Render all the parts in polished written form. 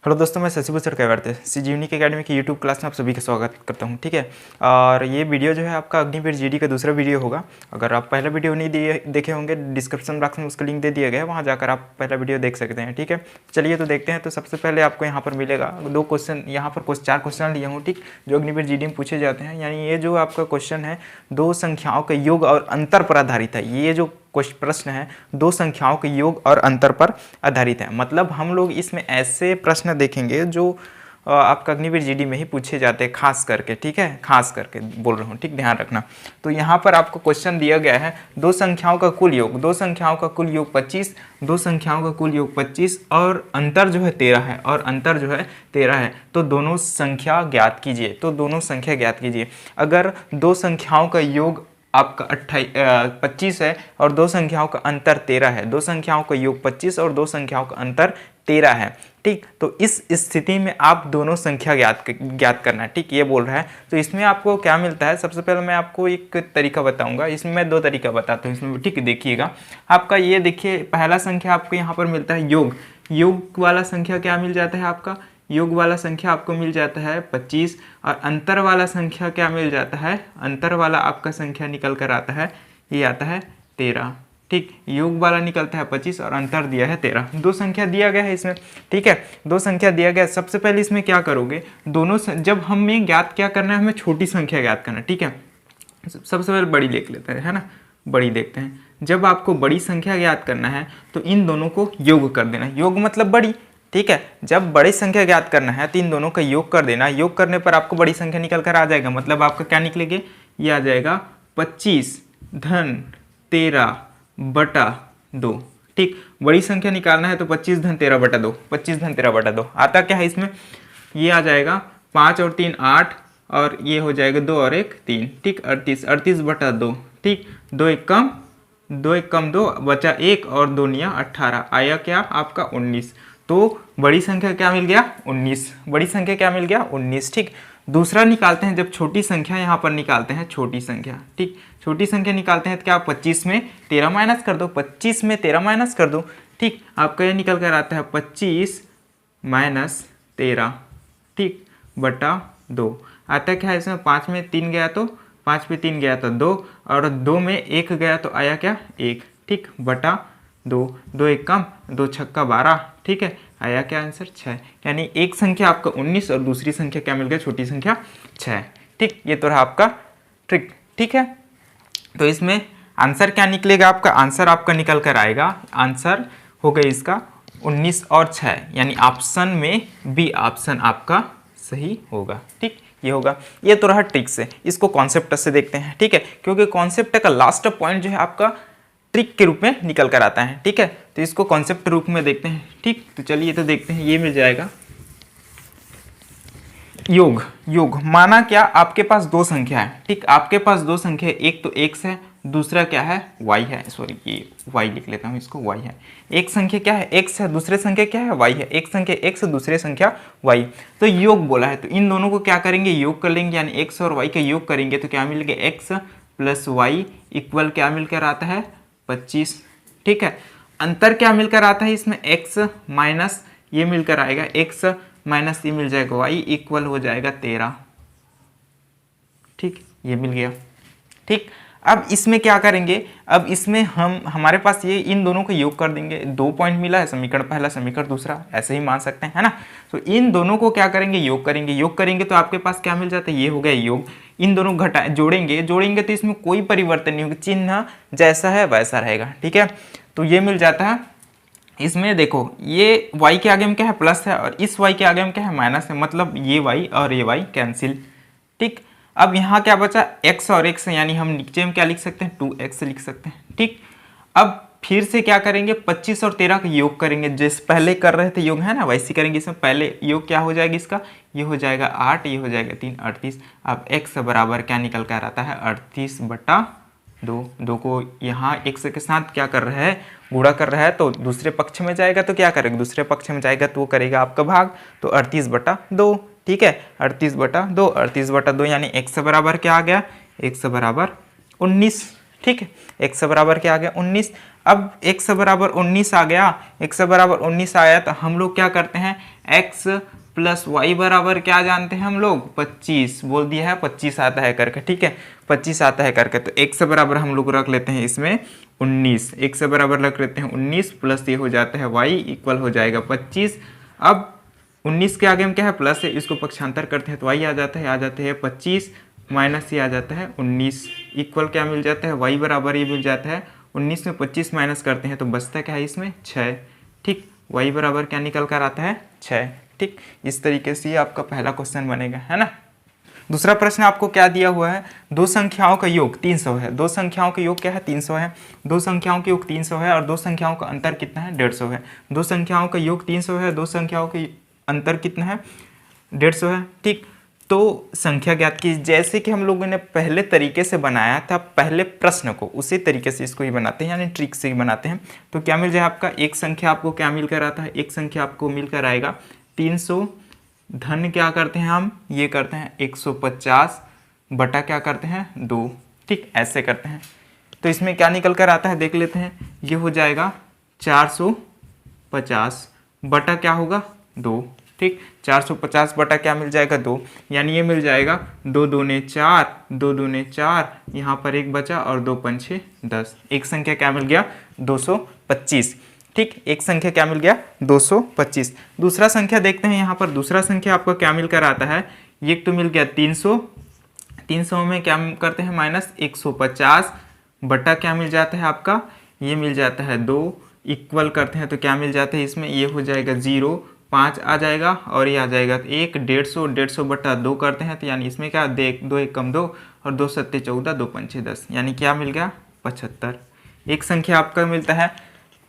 Hello दोस्तों, मैं शशि भूषण कैवर्ते संजीवनी की अकेडमी की यूट्यूब क्लास में आप सभी का स्वागत करता हूं। ठीक है, और ये वीडियो जो है आपका अग्निवीर जीडी का दूसरा वीडियो होगा। अगर आप पहला वीडियो नहीं देखे होंगे, डिस्क्रिप्शन बॉक्स में उसका लिंक दे दिया गया है, वहां जाकर आप पहला वीडियो देख सकते हैं। ठीक है, चलिए तो देखते हैं। तो सबसे पहले आपको यहाँ पर मिलेगा दो क्वेश्चन, यहाँ पर 4 क्वेश्चन लिए हूँ, ठीक, जो अग्निवीर जीडी में पूछे जाते हैं। यानी ये जो आपका क्वेश्चन है दो संख्याओं के योग और अंतर पर आधारित है। ये जो प्रश्न है दो संख्याओं के योग और अंतर पर आधारित है। मतलब हम लोग इसमें ऐसे प्रश्न देखेंगे जो आपका अग्निवीर जीडी में ही पूछे जाते हैं, खास करके। ठीक है, खास करके बोल रहा हूँ, ठीक, ध्यान रखना। तो यहाँ पर आपको क्वेश्चन दिया गया है दो संख्याओं का कुल योग, दो संख्याओं का कुल योग 25, दो संख्याओं का कुल योग 25 और अंतर जो है 13 है, और अंतर जो है 13 है। तो दोनों संख्या ज्ञात कीजिए, तो दोनों संख्या ज्ञात कीजिए। अगर दो संख्याओं का योग आपका 25 है और दो संख्याओं का अंतर 13 है, दो संख्याओं का योग 25 और दो संख्याओं का अंतर 13 है, ठीक। तो इस स्थिति में आप दोनों संख्या ज्ञात करना है, ठीक, ये बोल रहा है। तो इसमें आपको क्या मिलता है, सबसे पहले मैं आपको एक तरीका बताऊंगा। इसमें मैं दो तरीका बताता हूँ इसमें, ठीक, देखिएगा। आपका ये देखिए, पहला संख्या आपको यहाँ पर मिलता है योग, योग वाला संख्या क्या मिल जाता है आपका, योग वाला संख्या आपको मिल जाता है 25, और अंतर वाला संख्या क्या मिल जाता है, अंतर वाला आपका संख्या निकल कर आता है, ये आता है 13, ठीक। योग वाला निकलता है 25 और अंतर दिया है 13। दो संख्या दिया गया है इसमें, ठीक है, दो संख्या दिया गया है। सबसे पहले इसमें क्या करोगे, दोनों जब हमें ज्ञात क्या करना है, हमें छोटी संख्या ज्ञात करना है, ठीक है। सबसे पहले बड़ी देख लेते हैं, है ना, बड़ी देखते हैं। जब आपको बड़ी संख्या ज्ञात करना है तो इन दोनों को योग कर देना, योग मतलब बड़ी, ठीक है। जब बड़ी संख्या ज्ञात करना है तो इन दोनों का योग कर देना, योग करने पर आपको बड़ी संख्या निकल कर आ जाएगा। मतलब आपका क्या निकलेगा, ये आ जाएगा 25 धन 13 बटा 2, ठीक। बड़ी संख्या निकालना है तो 25 धन 13 बटा 2, 25 धन 13 बटा 2 आता क्या है इसमें, ये आ जाएगा 5 और 3 8, और ये हो जाएगा 2 और 1 3, ठीक, 38, 38 बटा 2, ठीक। 2 1 कम 2 बचा 1 और 2 निया 18, आया क्या आपका 19। तो बड़ी संख्या क्या मिल गया 19, बड़ी संख्या क्या मिल गया 19, ठीक। दूसरा निकालते हैं, जब छोटी संख्या यहाँ पर निकालते हैं, छोटी संख्या, ठीक, छोटी संख्या निकालते हैं तो क्या 25 में 13 माइनस कर दो, 25 में 13 माइनस कर दो, ठीक। आपका ये निकल कर आता है 25 माइनस 13, ठीक, बटा 2। आता क्या है इसमें, 5 में 3 गया तो 5 पे 3 गया तो 2, और 2 में 1 गया तो आया क्या 1, ठीक, बटा 2, 2 1 कम 2 छक्का 12, ठीक है, आया क्या आंसर 6। यानी एक संख्या आपका 19 और दूसरी संख्या क्या मिल गया, छोटी संख्या 6, ठीक। ये तो रहा आपका ट्रिक, ठीक है। तो इसमें आंसर क्या निकलेगा आपका, आंसर आपका निकल कर आएगा, आंसर हो गया इसका 19 और 6, यानी ऑप्शन में बी ऑप्शन आपका सही होगा, ठीक। ये होगा, ये तो रहा ट्रिक से। इसको कॉन्सेप्ट से देखते हैं, ठीक है, क्योंकि कॉन्सेप्ट का लास्ट पॉइंट जो है आपका ट्रिक के रूप में निकल कर आता है, ठीक है। तो इसको कॉन्सेप्ट रूप में देखते हैं, ठीक। तो चलिए तो देखते हैं, ये मिल जाएगा योग, योग माना क्या, आपके पास दो संख्या है, ठीक, आपके पास दो संख्या है, एक तो x है, दूसरा क्या है y है, सॉरी ये y लिख लेता हूँ, इसको y है। एक संख्या क्या है x है, दूसरे संख्या क्या है y है, एक संख्या x दूसरे संख्या y। तो योग बोला है तो इन दोनों को क्या करेंगे, योग कर लेंगे, यानी x और y का योग करेंगे तो क्या मिलेगा, x प्लस y इक्वल क्या मिलकर आता है 25, ठीक है। अंतर क्या मिलकर आता है इसमें, x माइनस ये मिलकर आएगा, x माइनस ये मिल जाएगा y इक्वल हो जाएगा 13, ठीक, ये मिल गया, ठीक। अब इसमें क्या करेंगे, अब इसमें हमारे पास ये इन दोनों को योग कर देंगे, 2 पॉइंट मिला है, समीकरण पहला समीकरण दूसरा, ऐसे ही मान सकते हैं, है ना। तो इन दोनों को क्या करेंगे, योग करेंगे, योग करेंगे तो आपके पास क्या मिल जाता है, ये हो गया योग। इन दोनों घटा जोड़ेंगे तो इसमें कोई परिवर्तन नहीं होगा, चिन्ह जैसा है वैसा रहेगा, ठीक है। तो ये मिल जाता है। इसमें देखो ये y के आगे में क्या है प्लस है, और इस y के आगे में क्या है माइनस है, मतलब ये y और ये y कैंसिल, ठीक। अब यहाँ क्या बचा, x और x, यानी हम नीचे में क्या लिख सकते हैं 2x लिख सकते हैं, ठीक। अब फिर से क्या करेंगे, 25 और 13 का योग करेंगे, जैसे पहले कर रहे थे योग, है ना, वैसे करेंगे। इसमें पहले योग क्या हो जाएगा इसका, ये हो जाएगा 8, ये हो जाएगा 3 38। अब x बराबर क्या निकल कर आता है 38 बटा 2, 2 को यहाँ x के साथ क्या कर रहा है, गुणा कर रहा है, तो दूसरे पक्ष में जाएगा तो क्या करेगा, दूसरे पक्ष में जाएगा तो वो करेगा आपका भाग, तो 38 बटा 2, ठीक है, 38 बटा 2, 38 बटा 2, यानी x बराबर क्या आ गया, x बराबर 19, ठीक है, x बराबर क्या आ गया 19। अब x बराबर 19 आ गया, x बराबर 19 आया तो हम लोग क्या करते हैं, x प्लस वाई बराबर क्या जानते हैं हम लोग, 25 बोल दिया है, 25 आता है करके, ठीक है 25 आता है करके। तो x बराबर हम लोग रख लेते हैं इसमें 19, x बराबर रख लेते हैं 19 प्लस ये हो जाता है y इक्वल हो जाएगा 25। अब 19 के आगे हम क्या है प्लस है, इसको पक्षांतर करते हैं तो y आ जाता है 25 माइनस ये आ जाता है 19 इक्वल क्या मिल जाता है, y बराबर ये मिल जाता है 19 में 25 माइनस करते हैं तो बचता क्या है इसमें 6, ठीक y बराबर क्या निकल कर आता है 6, ठीक। इस तरीके से ये आपका पहला क्वेश्चन बनेगा, है ना। दूसरा प्रश्न आपको क्या दिया हुआ है, दो संख्याओं का योग 300 है, दो संख्याओं का योग क्या है 300 है, दो संख्याओं का योग 300 है और दो संख्याओं का अंतर कितना है 150 है। दो संख्याओं का योग 300 है, दो संख्याओं का अंतर कितना है 150 है, ठीक। तो संख्या ज्ञात की, जैसे कि हम लोगों ने पहले तरीके से बनाया था पहले प्रश्न को, उसी तरीके से इसको ही बनाते हैं, यानी ट्रिक से ही बनाते हैं। तो क्या मिल जाए आपका, एक संख्या आपको क्या मिलकर आता है, एक संख्या आपको मिलकर आएगा 300 धन क्या करते हैं हम, ये करते हैं 150 बटा क्या करते हैं 2, ठीक ऐसे करते हैं। तो इसमें क्या निकल कर आता है देख लेते हैं, ये हो जाएगा 450 बटा क्या होगा 2, ठीक 450 बटा क्या मिल जाएगा 2, यानी ये मिल जाएगा 2 दूने 4, 2 दूने 4, यहाँ पर एक बचा और 2 पंछे 10। एक संख्या क्या मिल गया 225, ठीक एक संख्या क्या मिल गया 225। दूसरा संख्या देखते हैं, यहाँ पर दूसरा संख्या आपका क्या मिलकर आता है, ये तो मिल गया 300, 300 में क्या करते हैं माइनस 150 बटा क्या मिल जाता है आपका, ये मिल जाता है 2 इक्वल करते हैं तो क्या मिल जाता है इसमें, ये हो जाएगा 0, 5 आ जाएगा और ये आ जाएगा 1, 150, 150 बटा 2 करते हैं तो यानी इसमें क्या 2 1 कम 2 और 2 7 14, 2 5 10, यानी क्या मिल गया 75। एक संख्या आपका मिलता है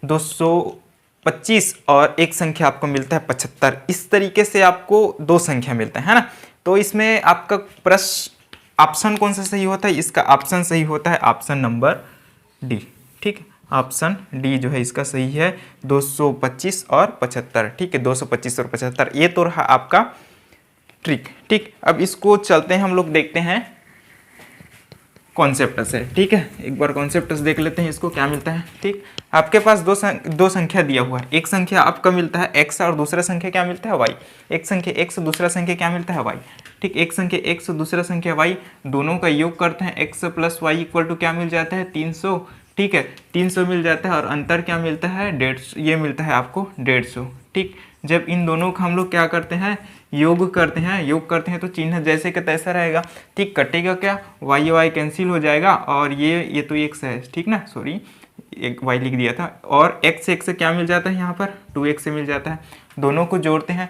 225 और एक संख्या आपको मिलता है 75। इस तरीके से आपको दो संख्या मिलता है ना। तो इसमें आपका प्रश्न ऑप्शन कौन सा सही होता है, इसका ऑप्शन सही होता है ऑप्शन नंबर डी, ठीक ऑप्शन डी जो है इसका सही है 225 और 75, ठीक है 225 और 75। ये तो रहा आपका ट्रिक, ठीक। अब इसको चलते हैं हम लोग देखते हैं कॉन्सेप्टस है, ठीक है एक बार कॉन्सेप्टस देख लेते हैं इसको क्या मिलता है, ठीक। आपके पास दो संख्या दिया हुआ है, एक संख्या आपका मिलता है x और दूसरा संख्या क्या मिलता है y, एक संख्या x और दूसरा संख्या क्या मिलता है y, ठीक एक संख्या x और दूसरा संख्या y, दोनों का योग करते हैं x plus y equal to क्या मिल जाता है 300, ठीक है 300 मिल जाता है और अंतर क्या मिलता है 150, ये मिलता है आपको 150, ठीक। जब इन दोनों का हम लोग क्या करते हैं योग करते हैं तो चिन्ह जैसे कि तैसा रहेगा, ठीक कटेगा क्या y y कैंसिल हो जाएगा और ये तो x है, ठीक ना, सॉरी एक y लिख दिया था, और x से क्या मिल जाता है यहाँ पर 2x से मिल जाता है, दोनों को जोड़ते हैं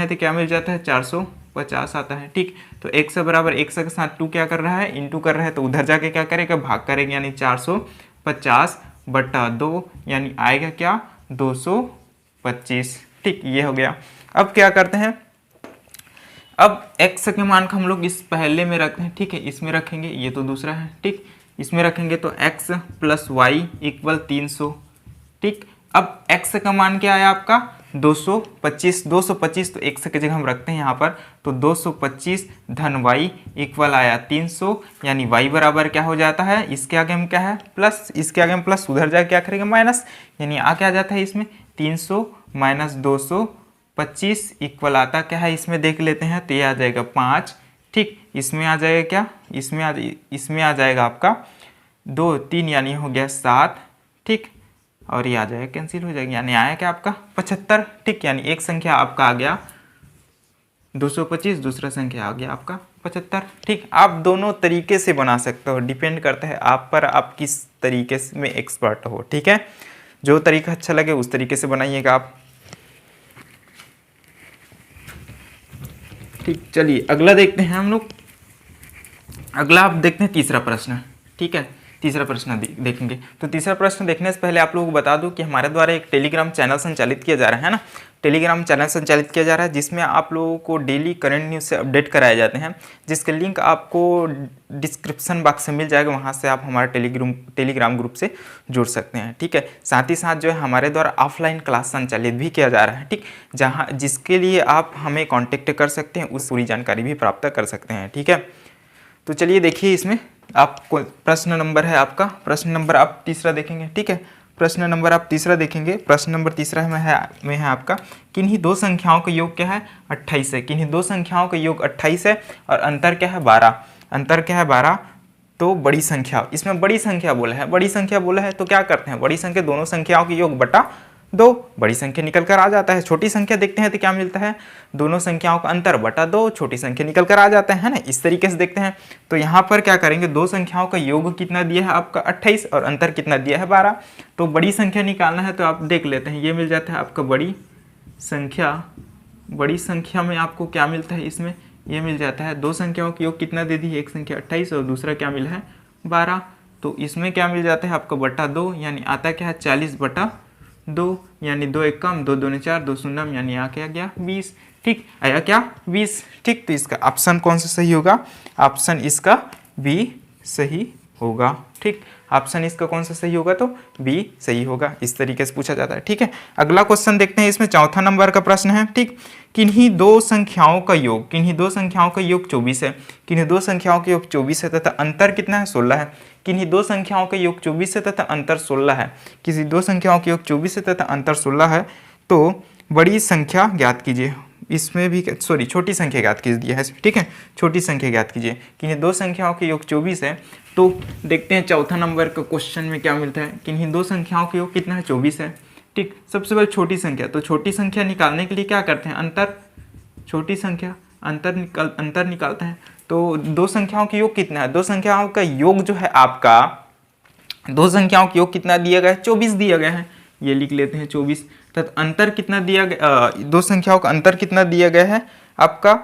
तो क्या मिल जाता है 450 आता है, ठीक। तो x बराबर x के साथ 2 क्या कर रहा है इंटू कर रहा है, तो उधर जाके क्या करेगा भाग करेगा, यानी 450 बटा 2 यानी आएगा क्या 225, ठीक ये हो गया। अब क्या करते हैं, अब x के मान का हम लोग इस पहले में रखते हैं, ठीक है इसमें रखेंगे, ये तो दूसरा है, ठीक इसमें रखेंगे तो x प्लस वाई इक्वल 300, ठीक। अब x का मान क्या आया आपका 225, तो x की जगह हम रखते हैं यहाँ पर, तो 225 धन y इक्वल आया 300, यानी y बराबर क्या हो जाता है, इसके आगे हम क्या है प्लस, इसके आगे हम प्लस, उधर जाके क्या करेंगे माइनस, यानी आ क्या जाता है इसमें 300 माइनस 225 इक्वल आता क्या है इसमें देख लेते हैं, तो ये आ जाएगा 5, ठीक इसमें आ जाएगा क्या, इसमें आ जाएगा आपका 2 3 यानी हो गया 7, ठीक और ये आ जाएगा कैंसिल हो जाएगा, यानी आया क्या आपका 75, ठीक यानी एक संख्या आपका आ गया 225, दूसरा संख्या आ गया आपका 75, ठीक। आप दोनों तरीके से बना सकते हो, डिपेंड करता है आप पर, आप किस तरीके में एक्सपर्ट हो, ठीक है जो तरीका अच्छा लगे उस तरीके से बनाइएगा आप, ठीक। चलिए अगला देखते हैं हम लोग, अगला आप देखते हैं तीसरा प्रश्न, ठीक है तीसरा प्रश्न देखेंगे। तो तीसरा प्रश्न देखने से पहले आप लोगों को बता दूं कि हमारे द्वारा एक टेलीग्राम चैनल संचालित किया जा रहा है ना, टेलीग्राम चैनल संचालित किया जा रहा है जिसमें आप लोगों को डेली करंट न्यूज़ से अपडेट कराए जाते हैं, जिसके लिंक आपको डिस्क्रिप्शन बॉक्स में मिल जाएगा, वहाँ से आप हमारे टेलीग्राम ग्रुप से जुड़ सकते हैं, ठीक है। साथ ही साथ जो है हमारे द्वारा ऑफलाइन क्लास संचालित भी किया जा रहा है, ठीक जिसके लिए आप हमें कॉन्टेक्ट कर सकते हैं, उस पूरी जानकारी भी प्राप्त कर सकते हैं, ठीक है। तो चलिए देखिए इसमें आपको प्रश्न नंबर है आपका, प्रश्न नंबर आप तीसरा देखेंगे, ठीक है। प्रश्न नंबर आप तीसरा देखेंगे। प्रश्न नंबर तीसरा में है आपका किन्हीं दो संख्याओं का योग क्या है 28 है। किन्हीं दो संख्याओं का योग 28 है और अंतर क्या है 12। अंतर क्या है 12। तो बड़ी संख्या, इसमें बड़ी संख्या बोला है, बड़ी संख्या बोला है तो क्या करते हैं, बड़ी संख्या दोनों संख्याओं के योग बटा 2, बड़ी संख्या निकल कर आ जाता है। छोटी संख्या देखते हैं तो क्या मिलता है, दोनों संख्याओं का अंतर बटा 2, छोटी संख्या निकल कर आ जाता है ना। इस तरीके से देखते हैं तो यहाँ पर क्या करेंगे, दो संख्याओं का योग कितना दिया है आपका 28 और अंतर कितना दिया है 12। तो बड़ी संख्या निकालना है तो आप देख लेते हैं, ये मिल जाता है आपका बड़ी संख्या। बड़ी संख्या में आपको क्या मिलता है, इसमें ये मिल जाता है, दो संख्याओं का योग कितना दे दी है, एक संख्या 28 और दूसरा क्या मिला है 12। तो इसमें क्या मिल जाता है आपका बटा 2, यानी आता क्या है 40 बटा 2, यानी 2 एक कम, 2 दूनी 4, 2 शून्य, यानी आ क्या गया 20। ठीक, आया क्या 20। ठीक, तो इसका ऑप्शन कौन सा सही होगा, ऑप्शन इसका बी सही होगा। ठीक, ऑप्शन इसका कौन सा सही होगा, तो बी सही होगा। इस तरीके से पूछा जाता है। ठीक है, अगला क्वेश्चन देखते हैं। इसमें चौथा नंबर का प्रश्न है। ठीक, किन्हीं दो संख्याओं का योग, किन्हीं दो संख्याओं का योग 24 है। किन्हीं दो संख्याओं का योग 24 है तथा अंतर कितना है 16 है। किन्हीं दो संख्याओं का योग 24 है तथा अंतर 16 है। किसी दो संख्याओं का योग 24 है तथा अंतर 16 है तो बड़ी संख्या ज्ञात कीजिए। इसमें भी सॉरी छोटी संख्या ज्ञात कीजिए है। ठीक है, छोटी संख्या ज्ञात कीजिए। किन्हीं दो संख्याओं के योग 24 है तो देखते हैं चौथा नंबर का क्वेश्चन में क्या मिलता है। किन्हीं दो संख्याओं के योग कितना है 24 है। ठीक, सबसे पहले छोटी संख्या, तो छोटी संख्या निकालने के लिए क्या करते हैं, अंतर, छोटी संख्या अंतर निकालते हैं। तो दो संख्याओं के योग कितना है, दो संख्याओं का योग जो है आपका, दो संख्याओं के योग कितना दिया गया है 24 दिया गया है, ये लिख लेते हैं 24। तथा अंतर कितना दिया गया, दो संख्याओं का अंतर कितना दिया गया है आपका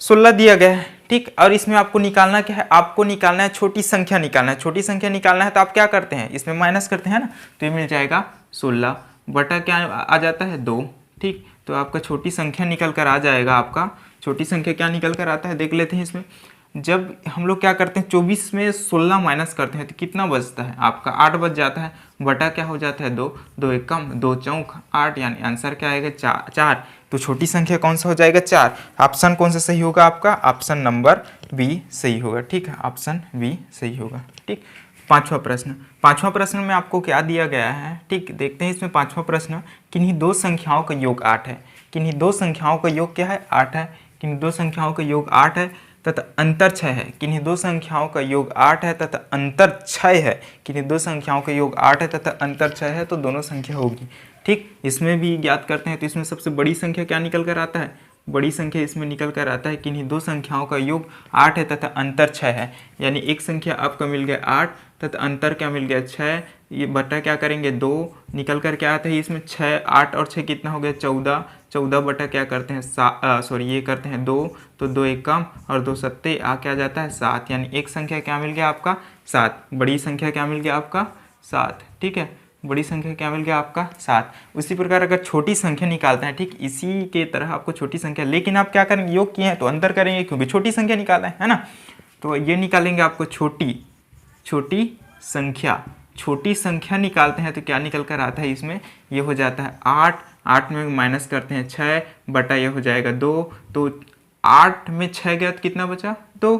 16 दिया गया है। ठीक, और इसमें आपको निकालना क्या है, आपको निकालना है छोटी संख्या निकालना है। छोटी संख्या निकालना है तो आप क्या करते हैं, इसमें माइनस करते हैं ना, तो ये मिल जाएगा 16 बटा क्या आ जाता है 2। ठीक, तो आपका छोटी संख्या निकल कर आ जाएगा। आपका छोटी संख्या क्या निकल कर आता है देख लेते हैं। इसमें जब हम लोग क्या करते हैं 24 में 16 माइनस करते हैं तो कितना बचता है आपका 8 बच जाता है, बटा क्या हो जाता है 2, 2 एक कम, 2 चौक 8, यानी आंसर क्या आएगा 4। तो छोटी संख्या कौन सा हो जाएगा 4। ऑप्शन कौन सा सही होगा आपका, ऑप्शन नंबर बी सही होगा। ठीक है, ऑप्शन बी सही होगा। ठीक, पांचवा प्रश्न, पांचवा प्रश्न में आपको क्या दिया गया है। ठीक, देखते हैं इसमें पांचवा प्रश्न, किन्हीं दो संख्याओं का योग 8 है। किन्हीं दो संख्याओं का योग क्या है 8 है। किन्हीं दो संख्याओं का योग 8 है तथा अंतर 6 है। किन्हीं दो संख्याओं का योग 8 है तथा अंतर 6 है। किन्हीं दो संख्याओं का योग 8 है तथा अंतर 6 है तो दोनों संख्या होगी। ठीक, इसमें भी ज्ञात करते हैं तो इसमें सबसे बड़ी संख्या क्या निकल कर आता है, बड़ी संख्या इसमें निकल कर आता है किन्हीं दो संख्याओं का योग 8 है तथा अंतर 6 है, यानी एक संख्या आपका मिल गया 8 तथा अंतर क्या मिल गया 6, ये बटा क्या करेंगे 2, निकल कर क्या आता है इसमें 6, 8 और 6 कितना हो गया 14, 14 बटा क्या करते हैं सॉरी ये करते हैं 2, तो 2 एक कम और 2 सत्ते आ क्या जाता है 7, यानी एक संख्या क्या मिल गया आपका 7, बड़ी संख्या क्या मिल गया आपका 7। ठीक है, बड़ी संख्या क्या मिल गया आपका 7। उसी प्रकार अगर छोटी संख्या निकालते हैं, ठीक इसी के तरह आपको छोटी संख्या, लेकिन आप क्या करेंगे योग किए हैं तो अंतर करेंगे क्योंकि छोटी संख्या निकाला है ना, तो ये निकालेंगे आपको छोटी संख्या। छोटी संख्या निकालते हैं तो क्या निकल कर आता है इसमें, ये हो जाता है 8, 8 में माइनस करते हैं 6 बटा ये हो जाएगा 2, तो 8 में 6 गया तो कितना बचा 2,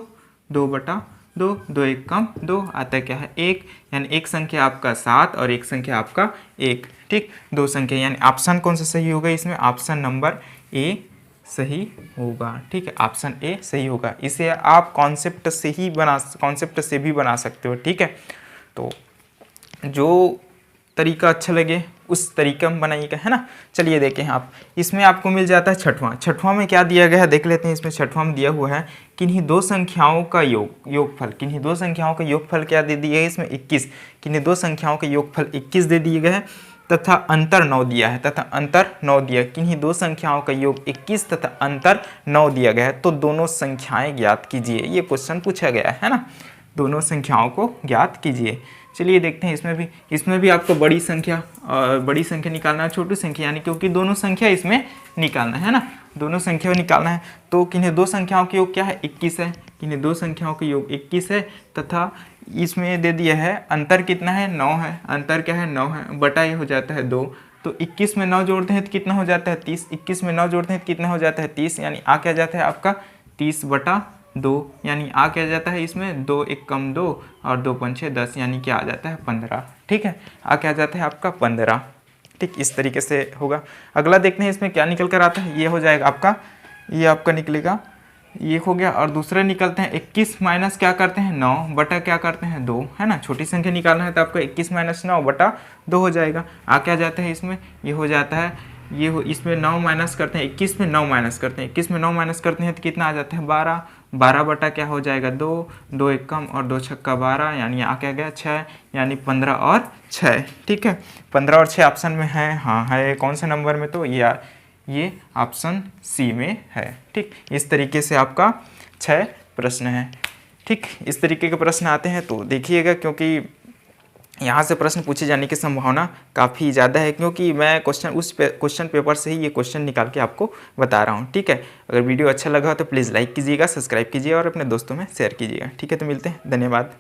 2 बटा 2, 2 एक कम 2 आता क्या है 1, यानी एक संख्या आपका 7 और एक संख्या आपका 1। ठीक, दो संख्या, यानी ऑप्शन कौन सा सही होगा इसमें, ऑप्शन नंबर ए सही होगा। ठीक है, ऑप्शन ए सही होगा। इसे आप कॉन्सेप्ट से भी बना सकते हो। ठीक है, तो जो तरीका अच्छा लगे उस तरीके में बनाइएगा, है ना। चलिए देखें आप, इसमें आपको मिल जाता है छठवां में क्या दिया गया है देख लेते हैं। इसमें छठवां में दिया हुआ है किन्हीं दो संख्याओं का योगफल। किन्हीं दो संख्याओं का योगफल क्या दे दिया है इसमें 21। किन्हीं दो संख्याओं का योगफल 21 दे दिए गए हैं तथा अंतर 9 दिया है, तथा अंतर 9 दिया। किन्हीं दो संख्याओं का योग 21 तथा अंतर 9 दिया गया है तो दोनों संख्याएं ज्ञात कीजिए। ये क्वेश्चन पूछा गया है ना, दोनों संख्याओं को ज्ञात कीजिए। चलिए देखते हैं इसमें भी आपको बड़ी संख्या निकालना है, छोटी संख्या, यानी क्योंकि दोनों संख्या इसमें निकालना है ना, दोनों संख्या निकालना है। तो किन्हीं दो संख्याओं के योग क्या है 21 है, किन्हीं दो संख्याओं के योग 21 है तथा इसमें दे दिया है अंतर कितना है 9 है, अंतर क्या है 9 है, बटा ये हो जाता है 2, तो 21 में 9 जोड़ते हैं तो कितना हो जाता है 30, 21 में 9 जोड़ते हैं तो कितना हो जाता है 30, यानी आ क्या जाता है आपका 30 बटा 2, यानी आ क्या जाता है इसमें 2 1 कम 2 और 2 5 6 10, यानी क्या आ जाता है 15। ठीक है, आ क्या जाता है आपका 15। ठीक, इस तरीके से होगा। अगला देखते हैं इसमें क्या निकल कर आता है। ये हो जाएगा आपका, ये आपका निकलेगा, ये हो गया। और दूसरे निकलते हैं 21 माइनस क्या करते हैं 9 बटा क्या करते हैं 2, है ना। छोटी संख्या निकालना है तो आपका 21 माइनस 9 बटा 2 हो जाएगा। आ क्या जाता है इसमें, ये हो जाता है, ये हो, इसमें 9 माइनस करते हैं, 21 में 9 माइनस करते हैं, 21 में 9 माइनस करते हैं तो कितना आ जाता है 12। 12 बटा क्या हो जाएगा 2, 2 1 कम और 2 छक्का 12, यानी आ क्या गया 6, यानी 15 और 6। ठीक है, 15 और 6 ऑप्शन में है। हाँ है, कौन से नंबर में, तो ये ऑप्शन सी में है। ठीक, इस तरीके से आपका 6 प्रश्न है। ठीक, इस तरीके के प्रश्न आते हैं तो देखिएगा, क्योंकि यहाँ से प्रश्न पूछे जाने की संभावना काफ़ी ज़्यादा है, क्योंकि मैं क्वेश्चन पेपर से ही ये क्वेश्चन निकाल के आपको बता रहा हूँ। ठीक है, अगर वीडियो अच्छा लगा तो प्लीज़ लाइक कीजिएगा, सब्सक्राइब कीजिए और अपने दोस्तों में शेयर कीजिएगा। ठीक है, तो मिलते हैं, धन्यवाद।